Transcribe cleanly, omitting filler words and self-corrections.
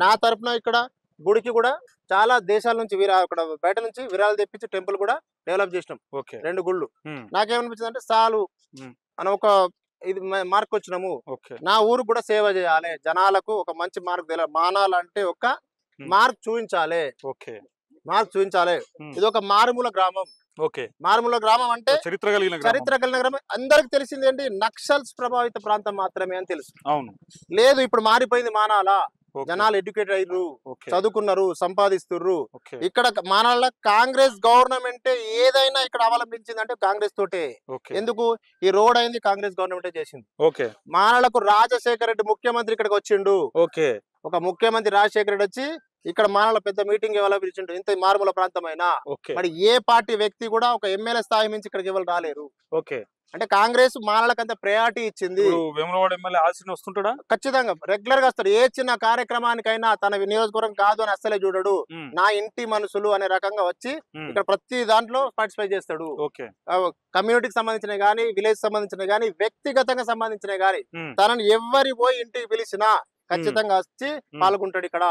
నా తరపున ఇక్కడ గుడికి కూడా చాలా దేశాల నుంచి అక్కడ బయట నుంచి విరాళాలు తెప్పించి టెంపుల్ కూడా డెవలప్ చేసినాం. 2 గుళ్ళు. నాకేమనిపించింది అంటే చాలు అని ఒక ఇది మార్క్ వచ్చినాము. నా ఊరు కూడా సేవ చేయాలి, జనాలకు ఒక మంచి మార్క్ మానాలంటే ఒక మార్క్ చూపించాలి. ఇది ఒక మారుమూల గ్రామం. మారుమూల గ్రామం అంటే చరిత్ర కలిగిన గ్రామం. అందరికి తెలిసింది ఏంటి, నక్సల్స్ ప్రభావిత ప్రాంతం మాత్రమే అని తెలుసు. లేదు, ఇప్పుడు మారిపోయింది మానాల. జనాలు ఎడ్యుకేట్ అయ్యారు, చదువుకున్నారు, సంపాదిస్తున్నారు. ఇక్కడ మానాల కాంగ్రెస్ గవర్నమెంట్ ఏదైనా ఇక్కడ అవలంబించింది అంటే కాంగ్రెస్ తోటే. ఎందుకు ఈ రోడ్ అయింది కాంగ్రెస్ గవర్నమెంట్ చేసింది. మానాలకు రాజశేఖర రెడ్డి ముఖ్యమంత్రి ఇక్కడికి వచ్చిండు. ఒక ముఖ్యమంత్రి రాజశేఖర రెడ్డి వచ్చి ఇక్కడ మానాల పెద్ద మీటింగ్ ఎవరు పిలిచిండు. ఇంత మారుమూల ప్రాంతమైనా మరి ఏ పార్టీ వ్యక్తి కూడా ఒక ఎమ్మెల్యే స్థాయి నుంచి ఇక్కడికి ఎవరు రాలేరు. అంటే కాంగ్రెస్ మానాలకు అంత ప్రయారిటీ ఇచ్చింది. ఖచ్చితంగా రెగ్యులర్ గా వస్తాడు. ఏ చిన్న కార్యక్రమానికైనా తన నియోజకవర్గం కాదు అని అస్సలే చూడడు. నా ఇంటి మనుషులు అనే రకంగా వచ్చి ఇక్కడ ప్రతి దాంట్లో పార్టిసిపేట్ చేస్తాడు. కమ్యూనిటీకి సంబంధించిన గానీ, విలేజ్ సంబంధించిన గానీ, వ్యక్తిగతంగా సంబంధించిన గానీ తనని ఎవరి పోయి ఇంటికి పిలిచినా ఖచ్చితంగా వచ్చి పాల్గొంటాడు ఇక్కడ.